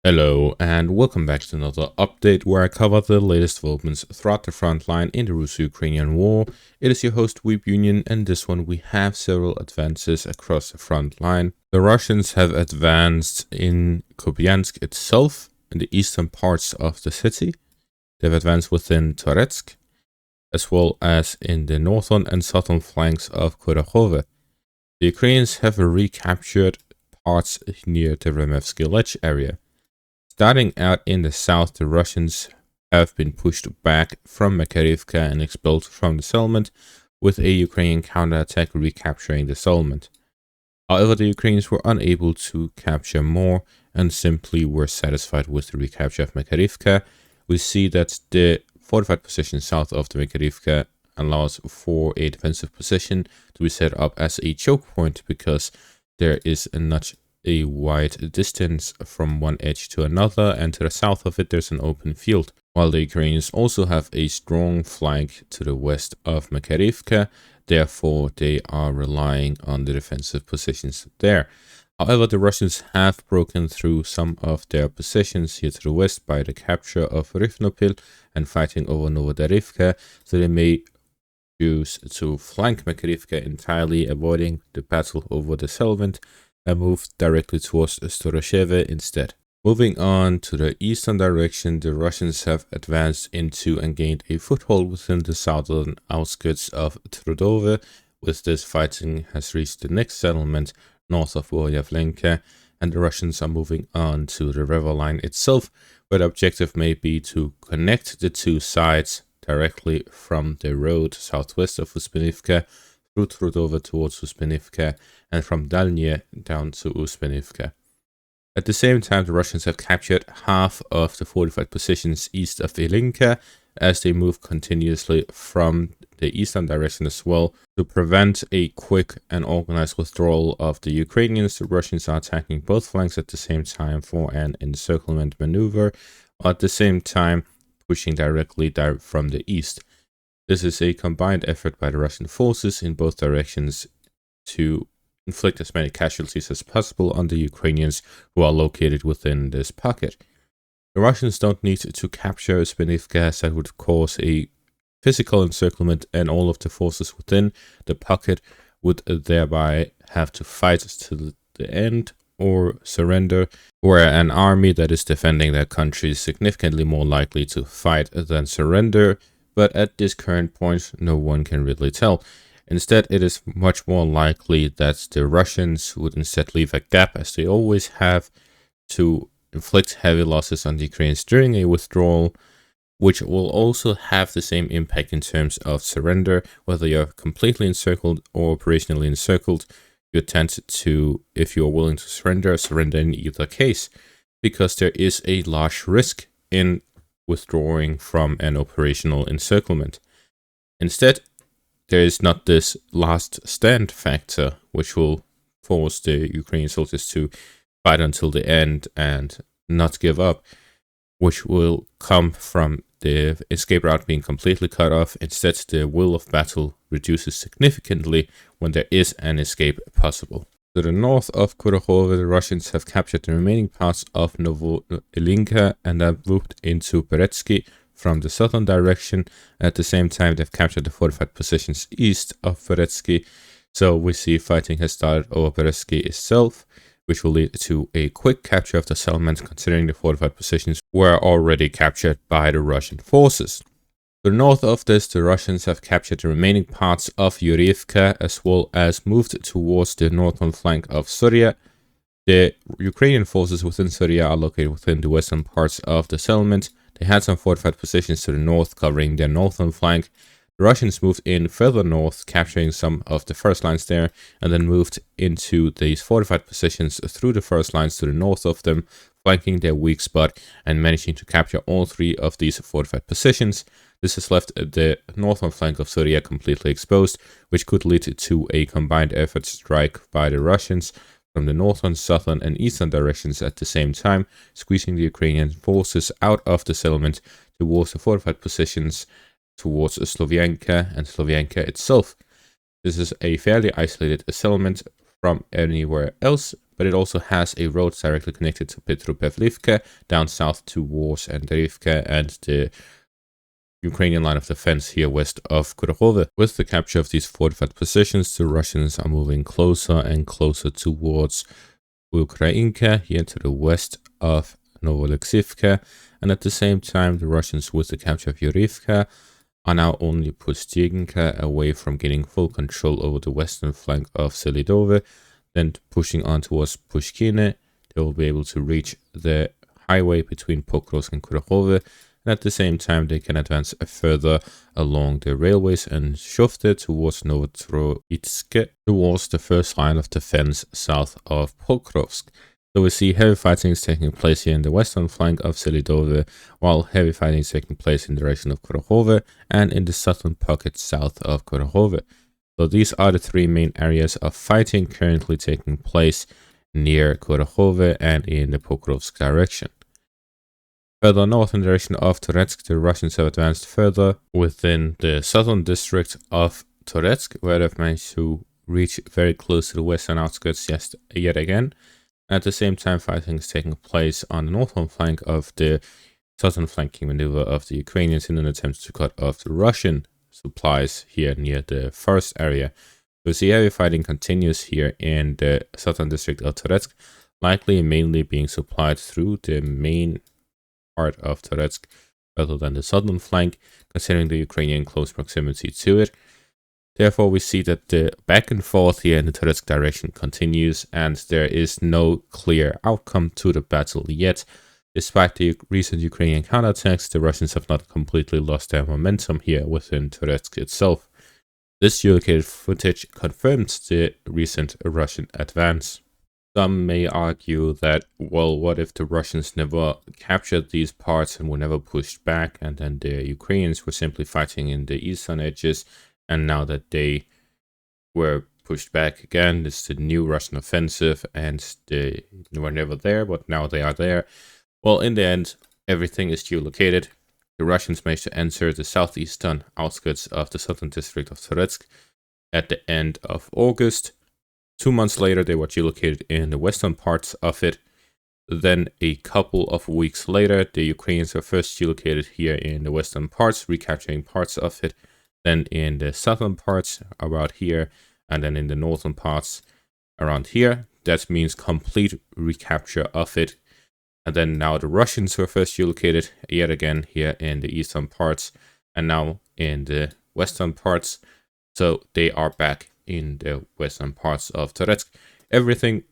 Hello and welcome back to another update where I cover the latest developments throughout the front line in the Russo-Ukrainian war. It is your host Weep Union, and this one we have several advances across the front line. The Russians have advanced in Kupyansk itself, in the eastern parts of the city. They've advanced within Tetk, as well as in the northern and southern flanks of Kurova. The Ukrainians have recaptured parts near the Remevsky Ledge area. Starting out in the south, the Russians have been pushed back from Makarivka and expelled from the settlement, with a Ukrainian counterattack recapturing the settlement. However, the Ukrainians were unable to capture more and simply were satisfied with the recapture of Makarivka. We see that the fortified position south of the Makarivka allows for a defensive position to be set up as a choke point because there is not a wide distance from one edge to another, and to the south of it there's an open field, while the Ukrainians also have a strong flank to the west of Makarivka. Therefore they are relying on the defensive positions there. However, the Russians have broken through some of their positions here to the west by the capture of Rifnopil and fighting over Novodarivka, so they may choose to flank Makarivka entirely, avoiding the battle over the settlement, and move directly towards Storosheve instead. Moving on to the eastern direction, the Russians have advanced into and gained a foothold within the southern outskirts of Trudove. With this, fighting has reached the next settlement north of Boryavlenka, and the Russians are moving on to the river line itself, where the objective may be to connect the two sides directly from the road southwest of Uspinivka through Trudova towards Uspinivka, and from Dalnie down to Uspinivka. At the same time, the Russians have captured half of the fortified positions east of Ilinka, as they move continuously from the eastern direction as well. To prevent a quick and organized withdrawal of the Ukrainians, the Russians are attacking both flanks at the same time for an encirclement maneuver, while at the same time pushing directly from the east. This is a combined effort by the Russian forces in both directions to inflict as many casualties as possible on the Ukrainians who are located within this pocket. The Russians don't need to capture Uspinivka, as that would cause a physical encirclement, and all of the forces within the pocket would thereby have to fight to the end or surrender, where an army that is defending their country is significantly more likely to fight than surrender. But at this current point, no one can really tell. Instead, it is much more likely that the Russians would instead leave a gap, as they always have, to inflict heavy losses on the Ukrainians during a withdrawal, which will also have the same impact in terms of surrender. Whether you're completely encircled or operationally encircled, you tend to, if you are willing to surrender in either case, because there is a large risk in withdrawing from an operational encirclement. Instead, there is not this last stand factor, which will force the Ukrainian soldiers to fight until the end and not give up, which will come from the escape route being completely cut off. Instead, the will of battle reduces significantly when there is an escape possible. To the north of Kurova, the Russians have captured the remaining parts of Novoilinka and have moved into Beretsky from the southern direction. At the same time, they've captured the fortified positions east of Beretsky. So we see fighting has started over Beretsky itself, which will lead to a quick capture of the settlement, considering the fortified positions were already captured by the Russian forces. To the north of this, the Russians have captured the remaining parts of Yuriivka, as well as moved towards the northern flank of Surya. The Ukrainian forces within Surya are located within the western parts of the settlement. They had some fortified positions to the north, covering their northern flank. The Russians moved in further north, capturing some of the first lines there, and then moved into these fortified positions through the first lines to the north of them, flanking their weak spot and managing to capture all three of these fortified positions. This has left the northern flank of Syria completely exposed, which could lead to a combined effort strike by the Russians from the northern, southern, and eastern directions at the same time, squeezing the Ukrainian forces out of the settlement towards the fortified positions towards Slovianka and Slovianka itself. This is a fairly isolated settlement from anywhere else, but it also has a road directly connected to Petrupavlivka, down south towards Andreevka and the Ukrainian line of defense here west of Kurova. With the capture of these fortified positions, the Russians are moving closer and closer towards Ukrainka, here to the west of Novolexivka, and at the same time, the Russians, with the capture of Yurivka, are now only Pustyinka away from getting full control over the western flank of Selidove. Then pushing on towards Pushkine, they will be able to reach the highway between Pokrovsk and Kurova, and at the same time they can advance further along the railways and Shufte towards Novotroitsk, towards the first line of defense south of Pokrovsk. So we see heavy fighting is taking place here in the western flank of Selidove, while heavy fighting is taking place in the direction of Kurova and in the southern pocket south of Kurova. So these are the three main areas of fighting currently taking place near Kurova and in the Pokrovsk direction. Further north in the direction of Toretsk, the Russians have advanced further within the southern district of Toretsk, where they've managed to reach very close to the western outskirts yet again. At the same time, fighting is taking place on the northern flank of the southern flanking maneuver of the Ukrainians in an attempt to cut off the Russian supplies here near the forest area. So the heavy fighting continues here in the southern district of Toretsk, likely mainly being supplied through the main part of Toretsk rather than the southern flank, considering the Ukrainian close proximity to it. Therefore, we see that the back and forth here in the Toretsk direction continues, and there is no clear outcome to the battle yet. Despite the recent Ukrainian counterattacks, the Russians have not completely lost their momentum here within Toretsk itself. This geolocated footage confirms the recent Russian advance. Some may argue that, well, what if the Russians never captured these parts and were never pushed back, and then the Ukrainians were simply fighting in the eastern edges, and now that they were pushed back again, this is the new Russian offensive, and they were never there, but now they are there. Well, in the end, everything is geolocated. The Russians managed to enter the southeastern outskirts of the southern district of Toretsk at the end of August. 2 months later, they were geolocated in the western parts of it. Then a couple of weeks later, the Ukrainians were first geolocated here in the western parts, recapturing parts of it. Then in the southern parts about here, and then in the northern parts around here. That means complete recapture of it. And then now the Russians were first geolocated yet again here in the eastern parts, and now in the western parts. So they are back in the western parts of Toretsk. Everything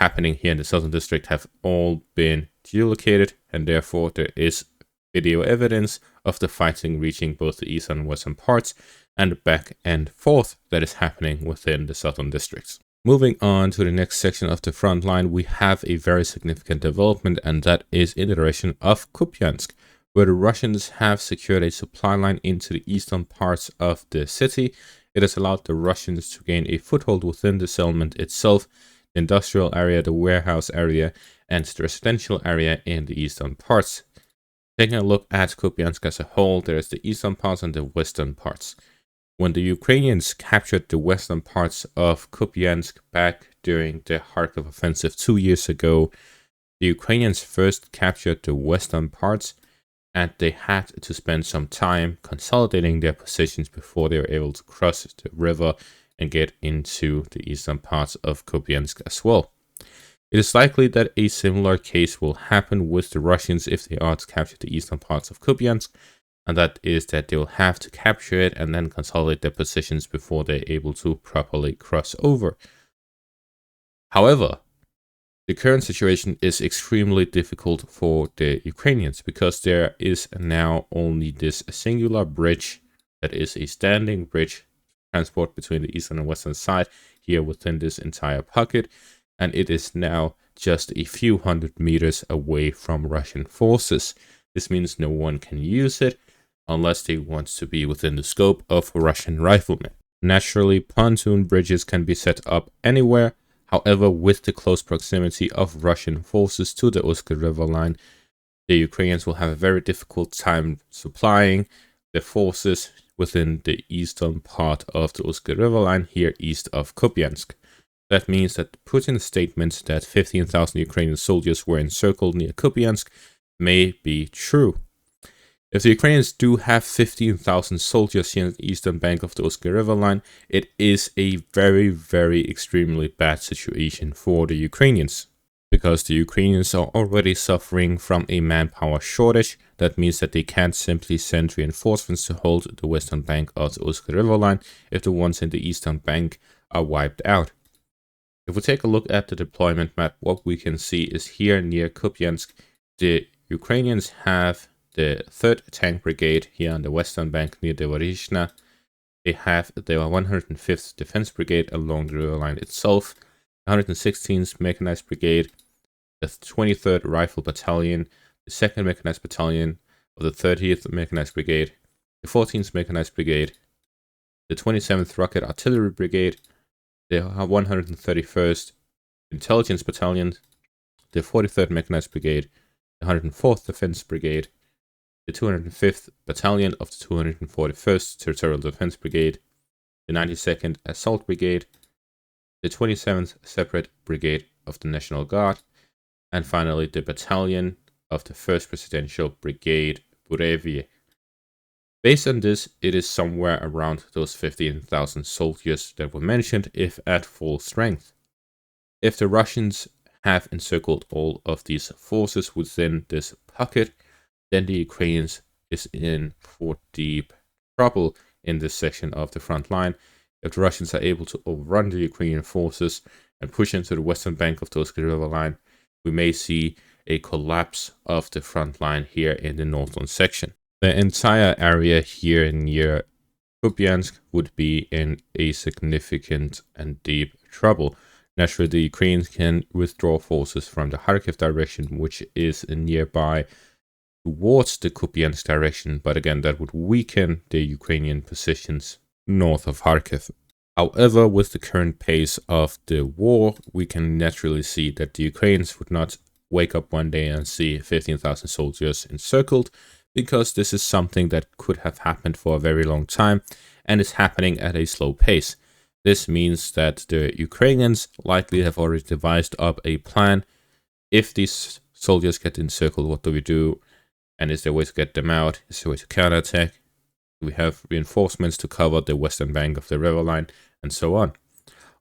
happening here in the southern district have all been geolocated, and therefore there is video evidence of the fighting reaching both the eastern and western parts, and the back and forth that is happening within the southern districts. Moving on to the next section of the front line, we have a very significant development, and that is in the direction of Kupyansk, where the Russians have secured a supply line into the eastern parts of the city. It has allowed the Russians to gain a foothold within the settlement itself, the industrial area, the warehouse area, and the residential area in the eastern parts. Taking a look at Kupyansk as a whole, there is the eastern parts and the western parts. When the Ukrainians captured the western parts of Kupyansk back during the Kharkov offensive 2 years ago, the Ukrainians first captured the western parts, and they had to spend some time consolidating their positions before they were able to cross the river and get into the eastern parts of Kupyansk as well. It is likely that a similar case will happen with the Russians if they are to capture the eastern parts of Kupyansk, and that is that they will have to capture it and then consolidate their positions before they're able to properly cross over. However, the current situation is extremely difficult for the Ukrainians because there is now only this singular bridge that is a standing bridge transport between the eastern and western side here within this entire pocket, and it is now just a few hundred meters away from Russian forces. This means no one can use it unless they want to be within the scope of Russian riflemen. Naturally, pontoon bridges can be set up anywhere. However, with the close proximity of Russian forces to the Uskar River line, the Ukrainians will have a very difficult time supplying the forces within the eastern part of the Uskar River line here east of Kupyansk. That means that Putin's statement that 15,000 Ukrainian soldiers were encircled near Kupyansk may be true. If the Ukrainians do have 15,000 soldiers here on the eastern bank of the Oskar River line, it is a very, very extremely bad situation for the Ukrainians. Because the Ukrainians are already suffering from a manpower shortage. That means that they can't simply send reinforcements to hold the western bank of the Oskar River line if the ones in the eastern bank are wiped out. If we take a look at the deployment map, what we can see is here near Kupyansk, the Ukrainians have the 3rd Tank Brigade here on the western bank near the Vorishna. They have the 105th Defense Brigade along the river line itself, 116th Mechanized Brigade, the 23rd Rifle Battalion, the 2nd Mechanized Battalion of the 30th Mechanized Brigade, the 14th Mechanized Brigade, the 27th Rocket Artillery Brigade, the 131st Intelligence Battalion, the 43rd Mechanized Brigade, the 104th Defense Brigade, the 205th Battalion of the 241st Territorial Defense Brigade, the 92nd Assault Brigade, the 27th Separate Brigade of the National Guard, and finally the Battalion of the 1st Presidential Brigade, Kurova. Based on this, it is somewhere around those 15,000 soldiers that were mentioned if at full strength. If the Russians have encircled all of these forces within this pocket, then the Ukrainians is in for deep trouble in this section of the front line. If the Russians are able to overrun the Ukrainian forces and push into the western bank of the Oskar River line, we may see a collapse of the front line here in the northern section. The entire area here near Kupyansk would be in a significant and deep trouble. Naturally, the Ukrainians can withdraw forces from the Kharkiv direction, which is nearby, towards the Kupyansk direction, but again, that would weaken the Ukrainian positions north of Kharkiv. However, with the current pace of the war, we can naturally see that the Ukrainians would not wake up one day and see 15,000 soldiers encircled, because this is something that could have happened for a very long time and is happening at a slow pace. This means that the Ukrainians likely have already devised up a plan. If these soldiers get encircled, what do we do? And is there a way to get them out? Is there a way to counterattack? We have reinforcements to cover the western bank of the river line, and so on.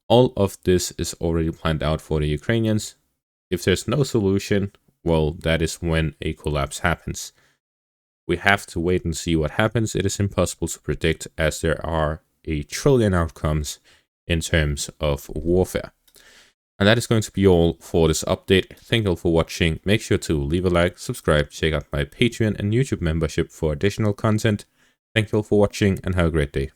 All of this is already planned out for the Ukrainians. If there's no solution, well, that is when a collapse happens. We have to wait and see what happens. It is impossible to predict, as there are a trillion outcomes in terms of warfare. And that is going to be all for this update. Thank you all for watching. Make sure to leave a like, subscribe, check out my Patreon and YouTube membership for additional content. Thank you all for watching and have a great day.